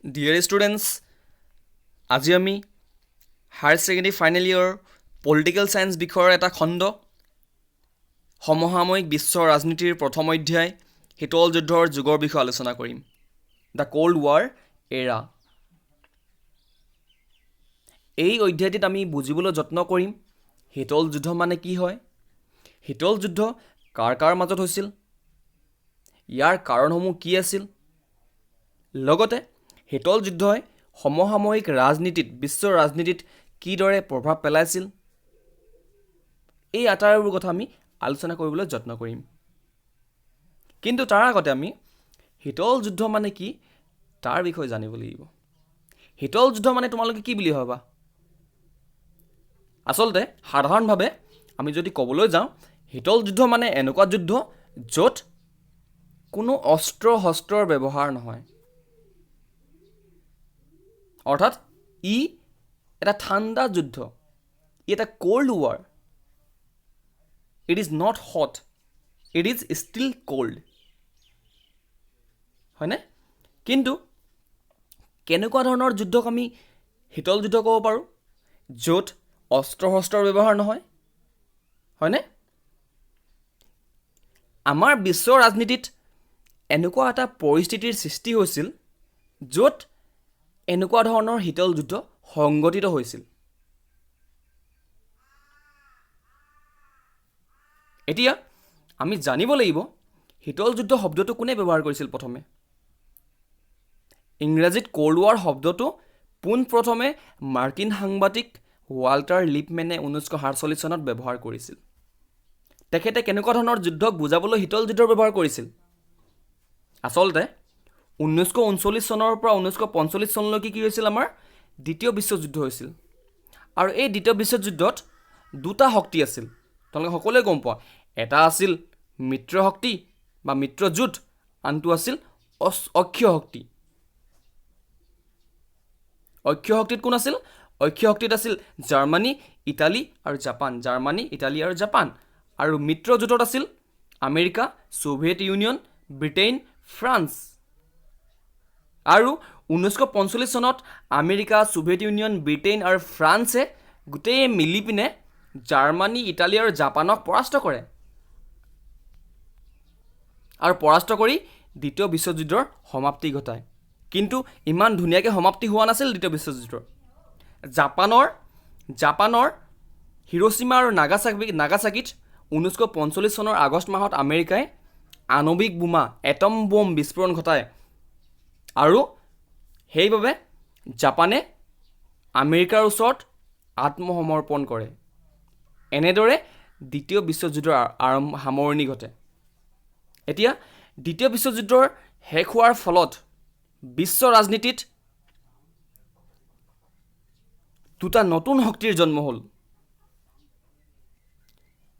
Dear students, আজি আমি higher secondary final year political science বিষয়ৰ এটা খণ্ড সমসাময়িক বিশ্ব ৰাজনীতিৰ প্ৰথম অধ্যায় শীতল যুদ্ধৰ যুগৰ বিষয়ে আলোচনা কৰিম। দ্য কোল্ড ৱাৰ এৰা। এই অধ্যায়টিত আমি বুজিবলৈ যত্ন কৰিম শীতল যুদ্ধ মানে কি হয়, শীতল যুদ্ধ কাৰ কাৰ মাজত হৈছিল, ইয়াৰ কাৰণসমূহ কি আছিল, লগতে শীতল যুদ্ধই সমসাময়িক ৰাজনীতিত বিশ্ব ৰাজনীতিত কিদৰে প্ৰভাৱ পেলাইছিল, এই আটাইবোৰ কথা আমি আলোচনা কৰিবলৈ যত্ন কৰিম। কিন্তু তাৰ আগতে আমি শীতল যুদ্ধ মানে কি তাৰ বিষয়ে জানিব লাগিব। শীতল যুদ্ধ মানে তোমালোকে কি বুলি ভাবা? আচলতে সাধাৰণভাৱে আমি যদি ক'বলৈ যাওঁ, শীতল যুদ্ধ মানে এনেকুৱা যুদ্ধ য'ত কোনো অস্ত্ৰ শস্ত্ৰৰ ব্যৱহাৰ নহয়, অৰ্থাৎ ই এটা ঠাণ্ডা যুদ্ধ, ই এটা cold war. It is not hot, it is still cold, হয়নে? কিন্তু কেনেকুৱা ধৰণৰ যুদ্ধক আমি শীতল যুদ্ধ ক'ব পাৰোঁ য'ত অস্ত্ৰ শস্ত্ৰৰ ব্যৱহাৰ নহয়, হয়নে? আমাৰ বিশ্ব ৰাজনীতিত এনেকুৱা এটা পৰিস্থিতিৰ সৃষ্টি হৈছিল য'ত এনেকুৱা ধৰণৰ শীতল যুদ্ধ সংঘটিত হৈছিল। এতিয়া আমি জানিব লাগিব শীতল যুদ্ধ শব্দটো কোনে ব্যৱহাৰ কৰিছিল। প্ৰথমে ইংৰাজীত কোল্ড ৱাৰ শব্দটো পোনপ্ৰথমে মাৰ্কিন সাংবাদিক ৱাল্টাৰ লিপমেনে 1947 চনত ব্যৱহাৰ কৰিছিল। তেখেতে কেনেকুৱা ধৰণৰ যুদ্ধক বুজাবলৈ শীতল যুদ্ধৰ ব্যৱহাৰ কৰিছিল? আচলতে 1939 চনৰ পৰা 1945 চনলৈকে কি হৈছিল, আমাৰ দ্বিতীয় বিশ্বযুদ্ধ হৈছিল। আৰু এই দ্বিতীয় বিশ্বযুদ্ধত দুটা শক্তি আছিল, তোমালোকে সকলোৱে গম পোৱা। এটা আছিল মিত্ৰ শক্তি বা মিত্ৰজোঁট, আনটো আছিল অক্ষীয় শক্তি। অক্ষীয় শক্তিত কোন আছিল? অক্ষীয় শক্তিত আছিল জাৰ্মানী, ইটালী আৰু জাপান। জাৰ্মানী, ইটালী আৰু জাপান। আৰু মিত্ৰজোঁটত আছিল America, Soviet union, Britain, France. আৰু 1945 চনত আমেৰিকা, ছোভিয়েট ইউনিয়ন, ব্ৰিটেইন আৰু ফ্ৰান্সে গোটেই মিলি পিনে জাৰ্মানী, ইটালী আৰু জাপানক পৰাস্ত কৰে, আৰু পৰাস্ত কৰি দ্বিতীয় বিশ্বযুদ্ধৰ সমাপ্তি ঘটায়। কিন্তু ইমান ধুনীয়াকৈ সমাপ্তি হোৱা নাছিল দ্বিতীয় বিশ্বযুদ্ধৰ। জাপানৰ হিৰোশ্বিমা আৰু নাগাচাকিত 1945 চনৰ আগষ্ট মাহত আমেৰিকাই আণৱিক বোমা, এটম বম বিস্ফোৰণ ঘটায়, আৰু সেইবাবে জাপানে আমেৰিকাৰ ওচৰত আত্মসমৰ্পণ কৰে। এনেদৰে দ্বিতীয় বিশ্বযুদ্ধৰ সামৰণি ঘটে। এতিয়া দ্বিতীয় বিশ্বযুদ্ধৰ শেষ হোৱাৰ ফলত বিশ্ব ৰাজনীতিত দুটা নতুন শক্তিৰ জন্ম হ'ল।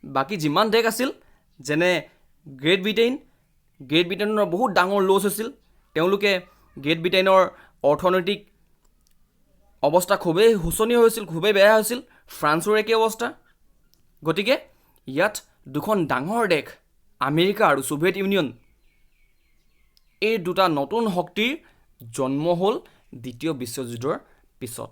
বাকী যিমান দেশ আছিল, যেনে গ্ৰেট ব্ৰিটেইনৰ বহুত ডাঙৰ লছ হৈছিল। তেওঁলোকে গ্ৰেট ব্ৰিটেইনৰ অৰ্থনৈতিক অৱস্থা খুবেই শোচনীয় হৈছিল, খুবেই বেয়া হৈছিল। ফ্ৰান্সৰ একেই অৱস্থা। গতিকে ইয়াত দুখন ডাঙৰ দেশ আমেৰিকা আৰু ছোভিয়েট ইউনিয়ন, এই দুটা নতুন শক্তিৰ জন্ম হ'ল দ্বিতীয় বিশ্বযুদ্ধৰ পিছত।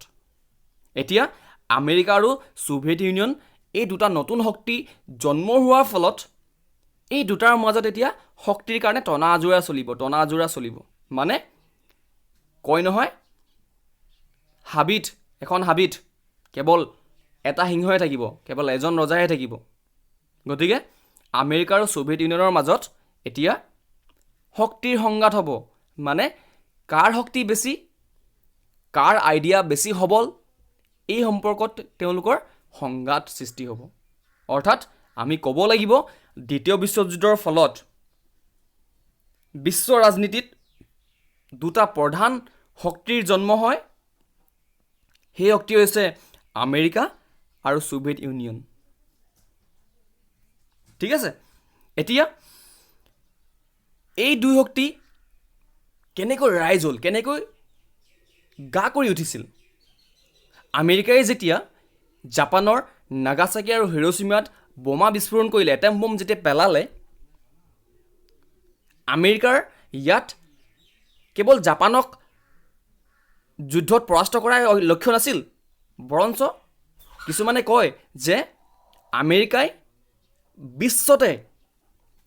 এতিয়া আমেৰিকা আৰু ছোভিয়েট ইউনিয়ন, এই দুটা নতুন শক্তি জন্ম হোৱাৰ ফলত এই দুটাৰ মাজত এতিয়া শক্তিৰ কাৰণে টনা আজোৰা চলিব। মানে কয় নহয়, এখন হাবিত কেৱল এটা সিংহই থাকিব, কেৱল এজন ৰজাহে থাকিব। গতিকে আমেৰিকা আৰু ছোভিয়েট ইউনিয়নৰ মাজত এতিয়া শক্তিৰ সংঘাত হ'ব। মানে কাৰ শক্তি বেছি, কাৰ আইডিয়া বেছি সবল, এই সম্পৰ্কত তেওঁলোকৰ সংঘাত সৃষ্টি হ'ব। অৰ্থাৎ আমি ক'ব লাগিব দ্বিতীয় বিশ্বযুদ্ধৰ ফলত বিশ্ব ৰাজনীতিত দুটা প্ৰধান শক্তিৰ জন্ম হয়। সেই শক্তি হৈছে আমেৰিকা আৰু ছোভিয়েট ইউনিয়ন। ঠিক আছে। এতিয়া এই দুই শক্তি কেনেকৈ ৰাইজ হ'ল, কেনেকৈ গা কৰি উঠিছিল? আমেৰিকাই যেতিয়া জাপানৰ নাগাচাকি আৰু হিৰোশ্বিমাত বোমা বিস্ফোৰণ কৰিলে, এটম বম যেতিয়া পেলালে, আমেৰিকাৰ ইয়াত কেৱল জাপানক যুদ্ধত পৰাস্ত কৰাৰ লক্ষ্য নাছিল, বৰঞ্চ কিছুমানে কয় যে আমেৰিকাই বিশ্বতে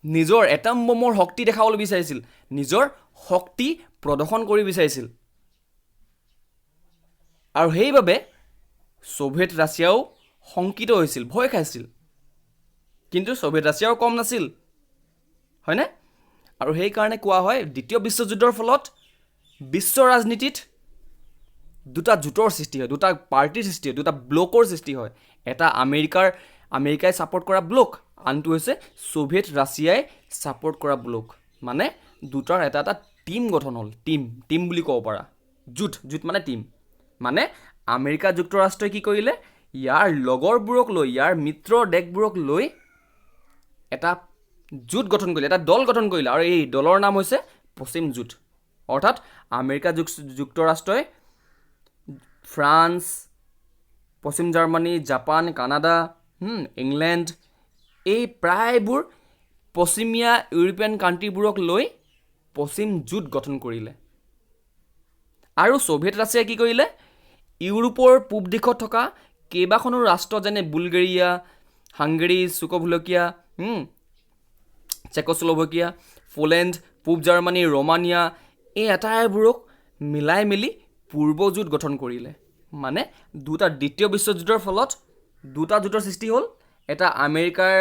নিজৰ এটম বোমৰ শক্তি দেখাবলৈ বিচাৰিছিল, নিজৰ শক্তি প্ৰদৰ্শন কৰিব বিচাৰিছিল। আৰু সেইবাবে ছোভিয়েট ৰাছিয়াও শংকিত হৈছিল, ভয় খাইছিল। কিন্তু ছোভিয়েট ৰাছিয়াও কম নাছিল, হয়নে? আৰু সেইকাৰণে কোৱা হয় দ্বিতীয় বিশ্বযুদ্ধৰ ফলত বিশ্ব ৰাজনীতিত দুটা জোঁটৰ সৃষ্টি হয়, দুটা পাৰ্টিৰ সৃষ্টি হয়, দুটা ব্লকৰ সৃষ্টি হয়। এটা আমেৰিকাই ছাপৰ্ট কৰা ব্লক, আনটো হৈছে ছোভিয়েট ৰাছিয়াই ছাপৰ্ট কৰা ব্লক। মানে দুটাৰ এটা এটা টিম গঠন হ'ল, টিম বুলি ক'ব পাৰা। জোঁট মানে টিম। মানে আমেৰিকা যুক্তৰাষ্ট্ৰই কি কৰিলে, ইয়াৰ লগৰবোৰক লৈ, ইয়াৰ মিত্ৰ দেশবোৰক লৈ এটা জোঁট গঠন কৰিলে, এটা দল গঠন কৰিলে। আৰু এই দলৰ নাম হৈছে পশ্চিম জোঁট। অৰ্থাৎ আমেৰিকা যুক্তৰাষ্ট্ৰই ফ্ৰান্স, পশ্চিম জাৰ্মানী, জাপান, কানাডা, ইংলেণ্ড, এই প্ৰায়বোৰ পশ্চিমীয়া ইউৰোপীয়ান কাণ্ট্ৰিবোৰক লৈ পশ্চিম জোঁট গঠন কৰিলে। আৰু ছোভিয়েট ৰাছিয়াই কি কৰিলে, ইউৰোপৰ পূব দিশত থকা কেইবাখনো ৰাষ্ট্ৰ যেনে বুলগেৰিয়া, হাংগেৰী, চেকোস্লোভাকিয়া, চেকোস্লোভাকিয়া, পোলেণ্ড, পূব জাৰ্মানী, ৰোমানিয়া, এই আটাইবোৰক মিলাই মেলি পূৰ্ব জোঁট গঠন কৰিলে। মানে দ্বিতীয় বিশ্বযুদ্ধৰ ফলত দুটা জোঁটৰ সৃষ্টি হ'ল। এটা আমেৰিকাৰ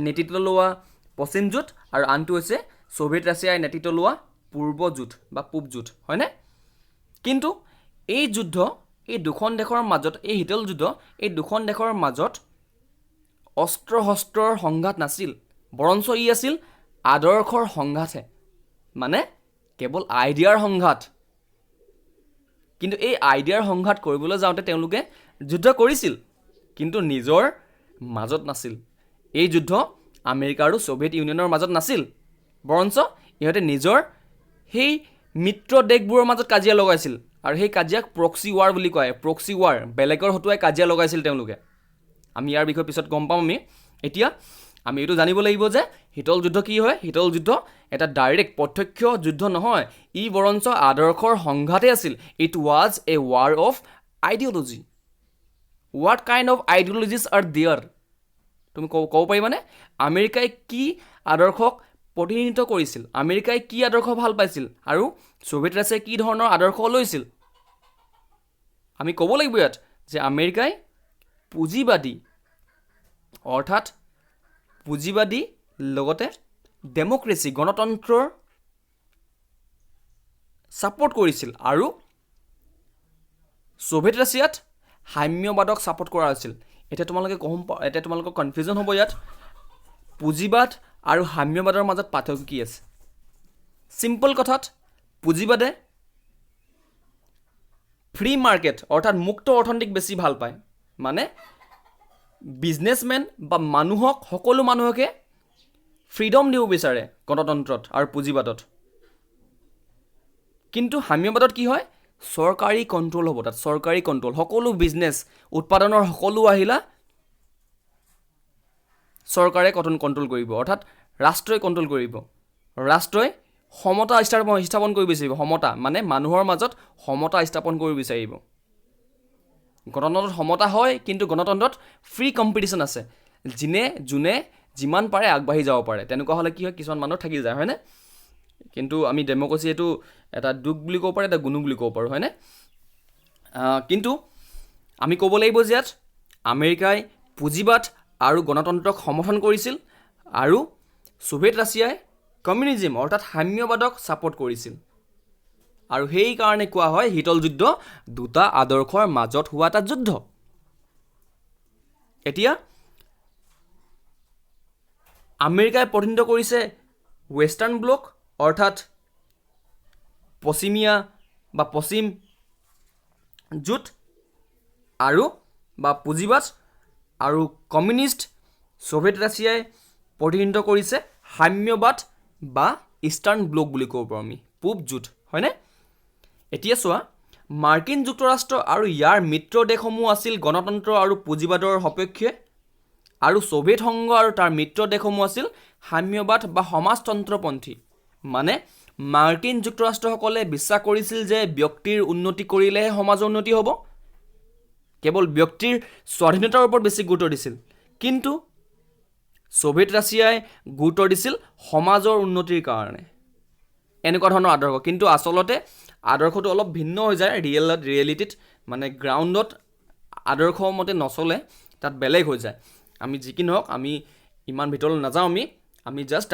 নেতৃত্ব লোৱা পশ্চিম জোঁট আৰু আনটো হৈছে ছোভিয়েট ৰাছিয়াই নেতৃত্ব লোৱা পূৰ্ব জোঁট বা পূব জোঁট, হয়নে? কিন্তু এই যুদ্ধ, এই দুখন দেশৰ মাজত, এই শীতল যুদ্ধ, এই দুখন দেশৰ মাজত অস্ত্ৰ শস্ত্ৰৰ সংঘাত নাছিল, বৰঞ্চ ই আছিল আদৰ্শৰ সংঘাতহে। মানে কেৱল আইডিয়াৰ সংঘাত। কিন্তু এই আইডিয়াৰ সংঘাত কৰিবলৈ যাওঁতে তেওঁলোকে যুদ্ধ কৰিছিল, কিন্তু নিজৰ মাজত নাছিল। এই যুদ্ধ আমেৰিকা আৰু ছোভিয়েট ইউনিয়নৰ মাজত নাছিল, বৰঞ্চ ইহঁতে নিজৰ সেই মিত্ৰ দেশবোৰৰ মাজত কাজিয়া লগাইছিল। আৰু সেই কাজিয়াক প্ৰক্সি ৱাৰ বুলি কয়। প্ৰক্সি ৱাৰ, বেলেগৰ হতুৱাই কাজিয়া লগাইছিল তেওঁলোকে। আমি ইয়াৰ বিষয়ে পিছত গম পাম। এতিয়া আমি এইটো জানিব লাগিব যে শীতল যুদ্ধ কি হয়। শীতল যুদ্ধ এটা ডাইৰেক্ট প্ৰত্যক্ষ যুদ্ধ নহয়, ই বৰঞ্চ আদৰ্শৰ সংঘাতে আছিল। It was a war of ideology. What kind of ideologies are there? তুমি ক'ব পাৰিবানে? আমেৰিকাই কি আদৰ্শক প্ৰতিনিধিত্ব কৰিছিল, আমেৰিকাই কি আদৰ্শ ভাল পাইছিল, আৰু ছোভিয়েট ৰাছিয়াই কি ধৰণৰ আদৰ্শ লৈছিল? আমি ক'ব লাগিব ইয়াত যে আমেৰিকাই পুঁজিবাদী, অৰ্থাৎ পুঁজিবাদী লগতে ডেম'ক্ৰেচি, গণতন্ত্ৰৰ ছাপৰ্ট কৰিছিল। আৰু ছোভিয়েট ৰাছিয়াত সাম্যবাদক ছাপৰ্ট কৰা হৈছিল। এতিয়া তোমালোকৰ কনফিউজন হ'ব ইয়াত। পুঁজিবাদ আৰু সাম্যবাদৰ মাজত পাৰ্থক্য কি আছে? চিম্পল কথাত, পুঁজিবাদে ফ্ৰী মাৰ্কেট অৰ্থাৎ মুক্ত অৰ্থনীতিক বেছি ভাল পায়। মানে বিজনেছমেন বা সকলো মানুহকে ফ্ৰীডম দিব বিচাৰে গণতন্ত্ৰত আৰু পুঁজিবাদত। কিন্তু সাম্যবাদত কি হয়? চৰকাৰী কণ্ট্ৰল হ'ব, তাত চৰকাৰী কণ্ট্ৰল, সকলো বিজনেছ, উৎপাদনৰ সকলো আহিলা চৰকাৰে কণ্ট্ৰল কৰিব, অৰ্থাৎ ৰাষ্ট্ৰই কণ্ট্ৰল কৰিব। ৰাষ্ট্ৰই সমতা স্থাপন কৰিব বিচাৰিব। সমতা মানে মানুহৰ মাজত সমতা স্থাপন কৰিব বিচাৰিব। গণতন্ত্ৰত সমতা হয়, কিন্তু গণতন্ত্ৰত ফ্ৰী কম্পিটিশ্যন আছে। যোনে যিমান পাৰে আগবাঢ়ি যাব পাৰে। তেনেকুৱা হ'লে কি হয়, কিছুমান মানুহ থাকি যায়, হয়নে? কিন্তু আমি ডেম'ক্ৰেচি এইটো এটা দুখ বুলি ক'ব পাৰোঁ, এটা গুণ বুলি ক'ব পাৰোঁ, হয়নে? কিন্তু আমি ক'ব লাগিব যে ইয়াত আমেৰিকাই পুঁজিবাদ আৰু গণতন্ত্ৰক সমৰ্থন কৰিছিল, আৰু ছোভিয়েট ৰাছিয়াই কমিউনিজিম অৰ্থাৎ সাম্যবাদক ছাপৰ্ট কৰিছিল। আৰু সেইকাৰণে কোৱা হয় শীতল যুদ্ধ দুটা আদৰ্শৰ মাজত হোৱা এটা যুদ্ধ। এতিয়া আমেৰিকাই প্ৰতিনিধিত্ব কৰিছে ৱেষ্টাৰ্ণ ব্লক, অৰ্থাৎ পশ্চিমীয়া বা পশ্চিম জোঁট আৰু বা পুঁজিবাদ, আৰু কমিউনিষ্ট ছোভিয়েট ৰাছিয়াই প্ৰতিনিধিত্ব কৰিছে সাম্যবাদ বা ইষ্টাৰ্ণ ব্লক বুলি ক'ব পাৰোঁ আমি, পূব জোঁট, হয়নে? এতিয়া চোৱা, মাৰ্কিন যুক্তৰাষ্ট্ৰ আৰু ইয়াৰ মিত্ৰ দেশসমূহ আছিল গণতন্ত্ৰ আৰু পুঁজিবাদৰ সপক্ষে, আৰু ছোভিয়েট সংঘ আৰু তাৰ মিত্ৰ দেশসমূহ আছিল সাম্যবাদ বা সমাজতন্ত্ৰপন্থী। মানে মাৰ্কিন যুক্তৰাষ্ট্ৰসকলে বিশ্বাস কৰিছিল যে ব্যক্তিৰ উন্নতি কৰিলেহে সমাজৰ উন্নতি হ'ব, কেৱল ব্যক্তিৰ স্বাধীনতাৰ ওপৰত বেছি গুৰুত্ব দিছিল। কিন্তু ছোভিয়েট ৰাছিয়াই গুৰুত্ব দিছিল সমাজৰ উন্নতিৰ কাৰণে, এনেকুৱা ধৰণৰ আদৰ্শ। কিন্তু আচলতে আদৰ্শটো অলপ ভিন্ন হৈ যায় ৰিয়েলিটিত, মানে গ্ৰাউণ্ডত আদৰ্শ মতে নচলে, তাত বেলেগ হৈ যায়। আমি যি কি নহওক, আমি ইমান ভিতৰলৈ নাযাওঁ।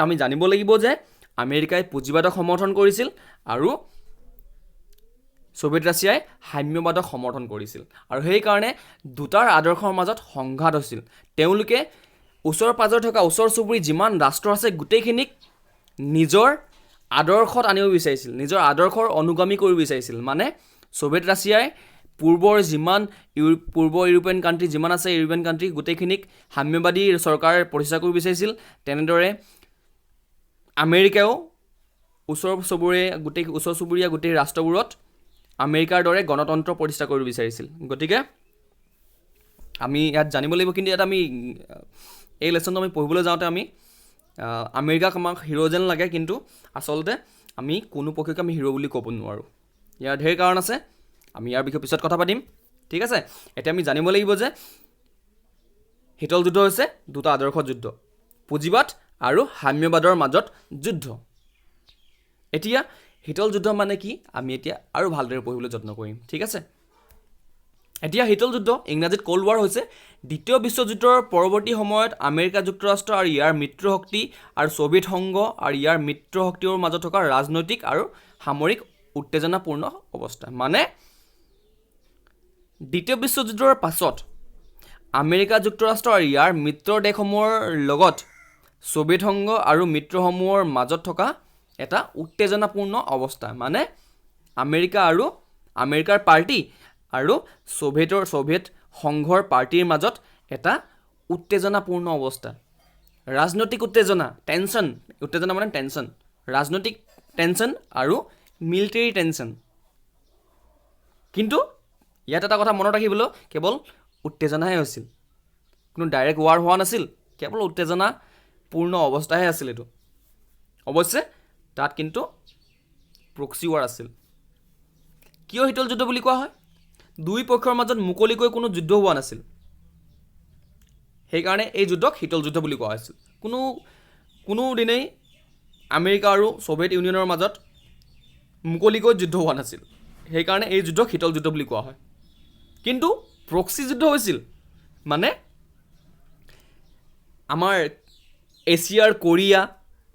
আমি জানিব লাগিব যে আমেৰিকাই পুঁজিবাদক সমৰ্থন কৰিছিল আৰু ছোভিয়েট ৰাছিয়াই সাম্যবাদক সমৰ্থন কৰিছিল, আৰু সেইকাৰণে দুটাৰ আদৰ্শৰ মাজত সংঘাত হৈছিল। তেওঁলোকে ওচৰ পাজৰে থকা ওচৰ চুবুৰী যিমান ৰাষ্ট্ৰ আছে গোটেইখিনিক নিজৰ আদৰ্শত আনিব বিচাৰিছিল, নিজৰ আদৰ্শৰ অনুগামী কৰিব বিচাৰিছিল। মানে ছোভিয়েট ৰাছিয়াই পূৰ্বৰ ইউৰোপিয়ান কাণ্ট্ৰি যিমান আছে, ইউৰোপিয়ান কাণ্ট্ৰি গোটেইখিনিক সাম্যবাদী চৰকাৰ প্ৰতিষ্ঠা কৰিব বিচাৰিছিল। তেনেদৰে আমেৰিকাও ওচৰ চুবুৰীয়া গোটেই ৰাষ্ট্ৰবোৰত আমেৰিকাৰ দৰে গণতন্ত্ৰ প্ৰতিষ্ঠা কৰিব বিচাৰিছিল। গতিকে আমি ইয়াত জানিব লাগিব। কিন্তু ইয়াত আমি এই লেচনটো আমি পঢ়িবলৈ যাওঁতে আমি আমেৰিকাক আমাক হিৰ' যেন লাগে, কিন্তু আচলতে আমি কোনো পক্ষকে আমি হিৰ' বুলি ক'ব নোৱাৰোঁ। ইয়াৰ ঢেৰ কাৰণ আছে, আমি ইয়াৰ বিষয়ে পিছত কথা পাতিম, ঠিক আছে। এতিয়া আমি জানিব লাগিব যে শীতল যুদ্ধ হৈছে দুটা আদৰ্শ যুদ্ধ, পুঁজিবাদ আৰু সাম্যবাদৰ মাজত যুদ্ধ। এতিয়া শীতল যুদ্ধ মানে কি আমি এতিয়া আৰু ভালদৰে পঢ়িবলৈ যত্ন কৰিম, ঠিক আছে। এতিয়া শীতল যুদ্ধ, ইংৰাজীত ক'ল্ড ৱাৰ, হৈছে দ্বিতীয় বিশ্বযুদ্ধৰ পৰৱৰ্তী সময়ত আমেৰিকা যুক্তৰাষ্ট্ৰ আৰু ইয়াৰ মিত্ৰশক্তি আৰু ছোভিয়েট সংঘ আৰু ইয়াৰ মিত্ৰশক্তিৰ মাজত থকা ৰাজনৈতিক আৰু সামৰিক উত্তেজনাপূৰ্ণ অৱস্থা। মানে দ্বিতীয় বিশ্বযুদ্ধৰ পাছত আমেৰিকা যুক্তৰাষ্ট্ৰ আৰু ইয়াৰ মিত্ৰ দেশসমূহৰ লগত ছোভিয়েট সংঘ আৰু মিত্ৰসমূহৰ মাজত থকা এটা উত্তেজনাপূৰ্ণ অৱস্থা। মানে আমেৰিকা আৰু আমেৰিকাৰ পাৰ্টি আৰু ছোভিয়েট সংঘৰ পাৰ্টিৰ মাজত এটা উত্তেজনাপূৰ্ণ অৱস্থা, ৰাজনৈতিক উত্তেজনা, উত্তেজনা মানে টেনশ্যন, ৰাজনৈতিক টেনশ্যন আৰু মিলিটেৰী টেনশ্যন। কিন্তু ইয়াত এটা কথা মনত ৰাখিবলৈ, কেৱল উত্তেজনাহে হৈছিল, কোনো ডাইৰেক্ট ৱাৰ হোৱা নাছিল, কেৱল উত্তেজনাপূৰ্ণ অৱস্থাহে আছিল এইটো। অৱশ্যে তাত কিন্তু প্ৰক্সি ৱাৰ আছিল। কিয় শীতল যুদ্ধ বুলি কোৱা হয়? দুই পক্ষৰ মাজত মুকলিকৈ কোনো যুদ্ধ হোৱা নাছিল, সেইকাৰণে এই যুদ্ধক শীতল যুদ্ধ বুলি কোৱা হৈছিল। কোনো দিনেই আমেৰিকা আৰু ছোভিয়েট ইউনিয়নৰ মাজত মুকলিকৈ যুদ্ধ হোৱা নাছিল, সেইকাৰণে এই যুদ্ধক শীতল যুদ্ধ বুলি কোৱা হয়। কিন্তু প্ৰক্সি যুদ্ধ হৈছিল, মানে আমাৰ এছিয়াৰ কোৰিয়া,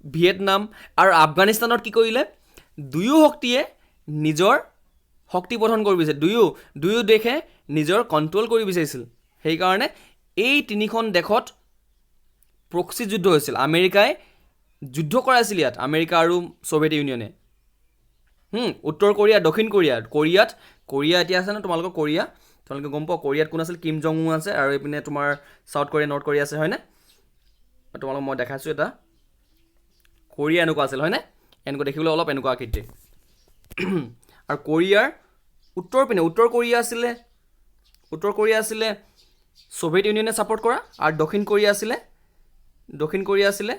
ভিয়েটনাম আৰু আফগানিস্তানত কি কৰিলে, দুয়ো শক্তিয়ে নিজৰ শক্তি প্ৰদৰ্শন কৰিব বিচাৰিছিল, দুয়ো দেশে নিজৰ কণ্ট্ৰল কৰিব বিচাৰিছিল। সেইকাৰণে এই তিনিখন দেশত প্ৰক্সি যুদ্ধ হৈছিল। আমেৰিকাই যুদ্ধ কৰাইছিল ইয়াত, আমেৰিকা আৰু ছোভিয়েট ইউনিয়নে। উত্তৰ কোৰিয়া, দক্ষিণ কোৰিয়া এতিয়া আছে ন তোমালোকৰ কোৰিয়া, তোমালোকে গম পোৱা কোৰিয়াত কোন আছিল, কিম জং উন আছে, আৰু এইপিনে তোমাৰ চাউথ কোৰিয়া, নৰ্থ কোৰিয়া আছে, হয়নে? তোমালোকক মই দেখাইছোঁ এটা কোৰিয়া এনেকুৱা আছিল, হয়নে? এনেকুৱা দেখিবলৈ অলপ এনেকুৱা আকৃতি। আৰু কোৰিয়াৰ উত্তৰ কোৰিয়া আছিলে ছোভিয়েট ইউনিয়নে ছাপোৰ্ট কৰা, আৰু দক্ষিণ কোৰিয়া আছিলে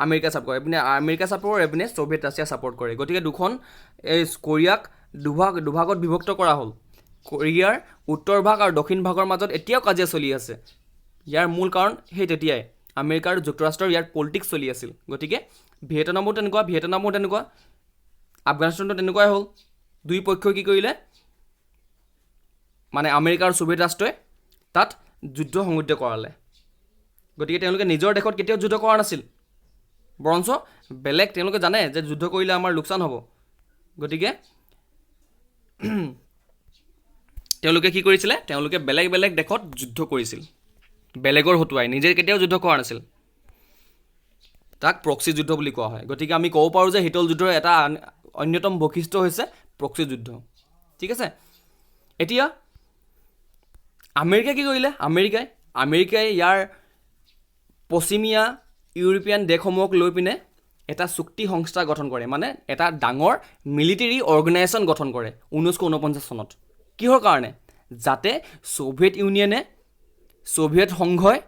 আমেৰিকা ছাপোৰ্ট কৰে। এইপিনে আমেৰিকা ছাপোৰ্ট, এইপিনে ছোভিয়েট ৰাছিয়া ছাপোৰ্ট কৰে। গতিকে দুখন এই কোৰিয়াক দুভাগত বিভক্ত কৰা হ'ল। কোৰিয়াৰ উত্তৰ ভাগ আৰু দক্ষিণ ভাগৰ মাজত এতিয়াও কাজিয়া চলি আছে। ইয়াৰ মূল কাৰণ সেই তেতিয়াই আমেৰিকা আৰু যুক্তৰাষ্ট্ৰৰ ইয়াৰ পলিটিক্স চলি আছিল। গতিকে ভিয়েটনামো তেনেকুৱা, আফগানিস্তানতো তেনেকুৱাই হ'ল। দুই পক্ষই কি কৰিলে, মানে আমেৰিকা আৰু ছোভিয়েট ৰাষ্ট্ৰই তাত যুদ্ধ সংঘটিত কৰালে। গতিকে তেওঁলোকে নিজৰ দেশত কেতিয়াও যুদ্ধ কৰা নাছিল, বৰঞ্চ বেলেগ, তেওঁলোকে জানে যে যুদ্ধ কৰিলে আমাৰ লোকচান হ'ব। গতিকে তেওঁলোকে কি কৰিছিলে, তেওঁলোকে বেলেগ দেশত যুদ্ধ কৰিছিল, বেলেগৰ হতুৱাই, নিজে কেতিয়াও যুদ্ধ কৰা নাছিল। তাক প্ৰক্সি যুদ্ধ বুলি কোৱা হয়। গতিকে আমি ক'ব পাৰোঁ যে শীতল যুদ্ধৰ এটা অন্যতম বৈশিষ্ট্য হৈছে প্ৰক্সি যুদ্ধ, ঠিক আছে। এতিয়া আমেৰিকাই কি কৰিলে, আমেৰিকাই ইয়াৰ পশ্চিমীয়া ইউৰোপীয়ান দেশসমূহক লৈ পিনে এটা চুক্তি সংস্থা গঠন কৰে, মানে এটা ডাঙৰ মিলিটেৰী অৰ্গেনাইজেশ্যন গঠন কৰে 1949 চনত। কিহৰ কাৰণে? যাতে ছোভিয়েট সংঘই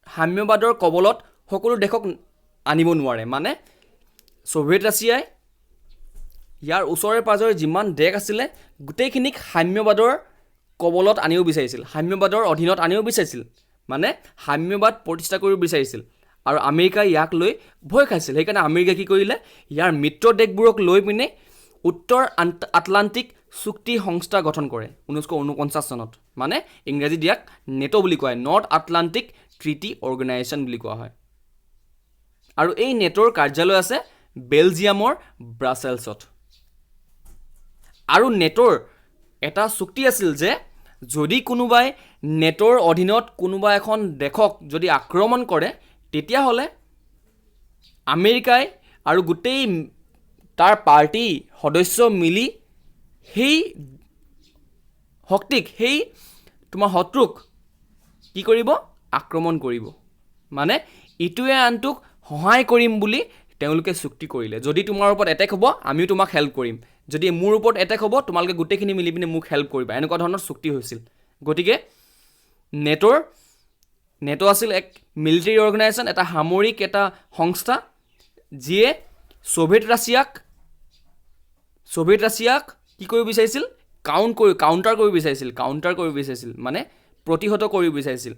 সাম্যবাদৰ কবলত সকলো দেশক আনিব নোৱাৰে। মানে ছ'ভিয়েট ৰাছিয়াই ইয়াৰ ওচৰে পাঁজৰে যিমান দেশ আছিলে গোটেইখিনিক সাম্যবাদৰ কবলত আনিব বিচাৰিছিল, সাম্যবাদৰ অধীনত আনিব বিচাৰিছিল, মানে সাম্যবাদ প্ৰতিষ্ঠা কৰিব বিচাৰিছিল। আৰু আমেৰিকাই ইয়াক লৈ ভয় খাইছিল। সেইকাৰণে আমেৰিকাই কি কৰিলে, ইয়াৰ মিত্ৰ দেশবোৰক লৈ পিনে উত্তৰ আটলাণ্টিক চুক্তি সংস্থা গঠন কৰে 1949 চনত। মানে ইংৰাজীত ইয়াক নেটো বুলি কোৱা হয়, নৰ্থ আটলাণ্টিক ট্ৰিটি অৰ্গেনাইজেশ্যন বুলি কোৱা হয়। আৰু এই নেটোৰ কাৰ্যালয় আছে বেলজিয়ামৰ ব্ৰাছেলছত। আৰু নেটোৰ এটা চুক্তি আছিল যে যদি কোনোবাই নেটোৰ অধীনত কোনোবা এখন দেশক যদি আক্ৰমণ কৰে, তেতিয়াহ'লে আমেৰিকাই আৰু গোটেই তাৰ পাৰ্টি সদস্য মিলি সেই শক্তিক, সেই তোমাৰ শত্ৰুক কি কৰিব, আক্ৰমণ কৰিব। মানে ইটোৱে আনটোক সহায় কৰিম বুলি তেওঁলোকে চুক্তি কৰিলে। যদি তোমাৰ ওপৰত এটেক হ'ব, আমিও তোমাক হেল্প কৰিম, যদি মোৰ ওপৰত এটেক হ'ব, তোমালোকে গোটেইখিনি মিলি পিনে মোক হেল্প কৰিবা, এনেকুৱা ধৰণৰ চুক্তি হৈছিল। গতিকে নেটো আছিল এক মিলিটেৰী অৰ্গেনাইজেশ্যন, এটা সামৰিক এটা সংস্থা, যিয়ে ছ'ভিয়েট ৰাছিয়াক কি কৰিব বিচাৰিছিল, কাউণ্টাৰ কৰিব বিচাৰিছিল, মানে প্ৰতিহত কৰিব বিচাৰিছিল।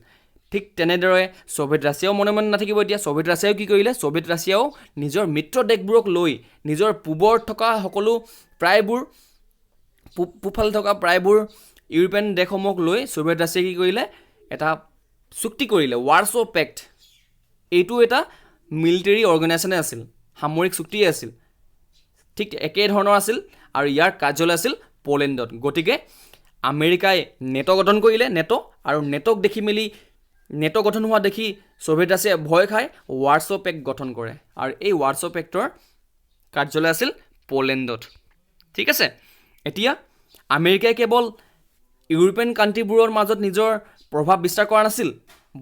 ঠিক তেনেদৰে ছ'ভিয়েট ৰাছিয়াও মনে মনে নাথাকিব এতিয়া। ছ'ভিয়েট ৰাছিয়াও কি কৰিলে, ছ'ভিয়েট ৰাছিয়াও নিজৰ মিত্ৰ দেশবোৰক লৈ, নিজৰ পূবত থকা সকলো পূবফালে থকা প্ৰায়বোৰ ইউৰোপীয়ান দেশসমূহক লৈ ছ'ভিয়েট ৰাছিয়াই কি কৰিলে, এটা চুক্তি কৰিলে, ৱাৰ্ছ' পেক্ট। এইটো এটা মিলিটেৰী অৰ্গেনাইজেশ্যনে আছিল, সামৰিক চুক্তিয়ে আছিল, ঠিক একেধৰণৰ আছিল। আৰু ইয়াৰ কাৰ্যালয় আছিল পলেণ্ডত। গতিকে আমেৰিকাই নেটো গঠন কৰিলে, আৰু নেটোক দেখি মেলি, নেটো গঠন হোৱা দেখি ছ'ভিয়েট ৰাছিয়াই ভয় খাই ৱাৰ্ছ' পেক্ট গঠন কৰে। আৰু এই ৱাৰ্ছ' পেক্টৰ কাৰ্যালয় আছিল পলেণ্ডত। ঠিক আছে। এতিয়া আমেৰিকাই কেৱল ইউৰোপীয়ান কাণ্ট্ৰিবোৰৰ মাজত নিজৰ প্ৰভাৱ বিস্তাৰ কৰা নাছিল,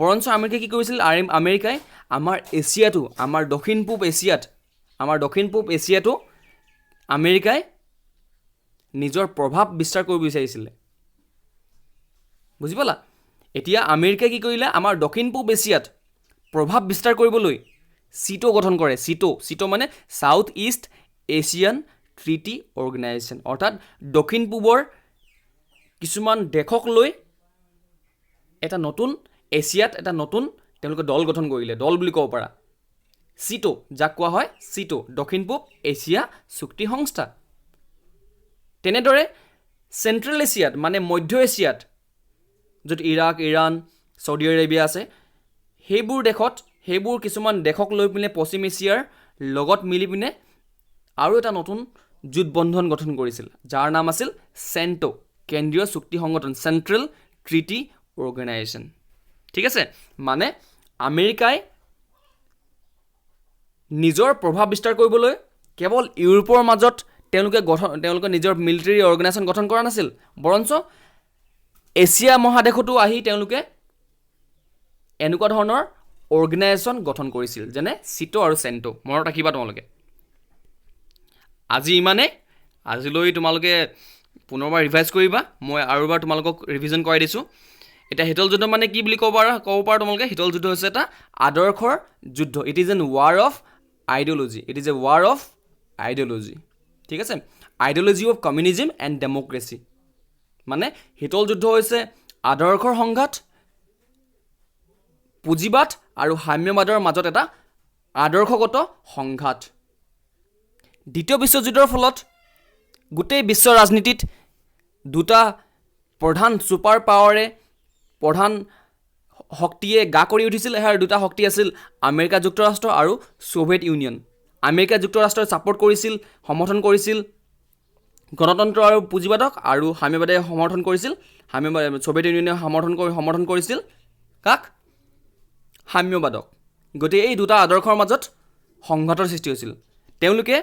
বৰঞ্চ আমেৰিকাই কি কৰিছিল, আমেৰিকাই আমাৰ এছিয়াটো, আমাৰ দক্ষিণ পূব এছিয়াটো আমেৰিকাই নিজৰ প্ৰভাৱ বিস্তাৰ কৰিব বিচাৰিছিলে। বুজি পালা? এতিয়া আমেৰিকাই কি কৰিলে, আমাৰ দক্ষিণ পূব এছিয়াত প্ৰভাৱ বিস্তাৰ কৰিবলৈ চিটো গঠন কৰে। চিটো মানে south east Asian treaty organisation, অৰ্থাৎ দক্ষিণ পূবৰ কিছুমান দেশক লৈ এটা নতুন এছিয়াত এটা নতুন তেওঁলোকে দল গঠন কৰিলে, দল বুলি ক'ব পাৰা। চিটো, যাক কোৱা হয় চিটো, দক্ষিণ পূব এছিয়া চুক্তি সংস্থা। তেনেদৰে চেণ্ট্ৰেল এছিয়াত, মানে মধ্য এছিয়াত, য'ত ইৰাক, ইৰাণ, ছৌদি আৰবিয়া আছে, সেইবোৰ কিছুমান দেশক লৈ পিনে পশ্চিম এছিয়াৰ লগত মিলি পিনে আৰু এটা নতুন জোটবন্ধন গঠন কৰিছিল, যাৰ নাম আছিল চেণ্টো, কেন্দ্ৰীয় চুক্তি সংগঠন, চেণ্ট্ৰেল ট্ৰিটি অৰ্গেনাইজেশ্যন। ঠিক আছে। মানে আমেৰিকাই নিজৰ প্ৰভাৱ বিস্তাৰ কৰিবলৈ কেৱল ইউৰোপৰ মাজত তেওঁলোকে নিজৰ মিলিটেৰী অৰ্গেনাইজেশ্যন গঠন কৰা নাছিল, বৰঞ্চ এছিয়া মহাদেশতো আহি তেওঁলোকে এনেকুৱা ধৰণৰ অৰ্গেনাইজেশ্যন গঠন কৰিছিল, যেনে চিটো আৰু চেণ্টো। মনত ৰাখিবা তোমালোকে। আজি ইমানে। আজিলৈ তোমালোকে পুনৰবাৰ ৰিভাইজ কৰিবা, মই আৰু এবাৰ তোমালোকক ৰিভিজন কৰাই দিছোঁ। এতিয়া শীতল যুদ্ধ মানে কি বুলি ক'ব পাৰা তোমালোকে? শীতল যুদ্ধ হৈছে এটা আদৰ্শৰ যুদ্ধ। It is an war of ideology. ঠিক আছে। Ideology of communism and democracy. মানে শীতল যুদ্ধ হৈছে আদৰ্শৰ সংঘাত, পুঁজিবাদ আৰু সাম্যবাদৰ মাজত এটা আদৰ্শগত সংঘাত। দ্বিতীয় বিশ্বযুদ্ধৰ ফলত গোটেই বিশ্ব ৰাজনীতিত দুটা প্ৰধান ছুপাৰ পাৱাৰে, প্ৰধান শক্তিয়ে গা কৰি উঠিছিল। ইয়াৰ দুটা শক্তি আছিল আমেৰিকা যুক্তৰাষ্ট্ৰ আৰু ছোভিয়েট ইউনিয়ন। আমেৰিকা যুক্তৰাষ্ট্ৰই ছাপোৰ্ট কৰিছিল, সমৰ্থন কৰিছিল গণতন্ত্ৰ আৰু পুঁজিবাদক, আৰু সাম্যবাদে সমৰ্থন কৰিছিল, ছোভিয়েট ইউনিয়নে সমৰ্থন কৰিছিল কাক? সাম্যবাদক। গতিকে এই দুটা আদৰ্শৰ মাজত সংঘাতৰ সৃষ্টি হৈছিল। তেওঁলোকে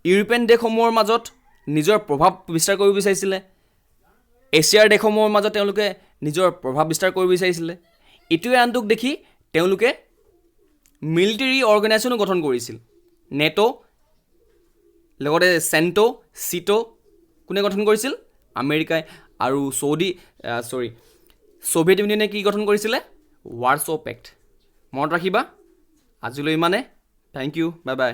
ইউৰোপীয়ান দেশসমূহৰ মাজত নিজৰ প্ৰভাৱ বিস্তাৰ কৰিব বিচাৰিছিলে, এছিয়াৰ দেশসমূহৰ মাজত তেওঁলোকে নিজৰ প্ৰভাৱ বিস্তাৰ কৰিব বিচাৰিছিলে। ইটোৱে আনটোক দেখি তেওঁলোকে মিলিটেৰী অৰ্গেনাইজেশ্যনো গঠন কৰিছিল। নেটো, লগতে চেণ্টো, চিটো কোনে গঠন কৰিছিল? আমেৰিকাই। আৰু ছোভিয়েট ইউনিয়নে কি গঠন কৰিছিলে? ৱাৰ্ছ' পেক্ট। মনত ৰাখিবা। আজিলৈ ইমানে। Thank you, bye by.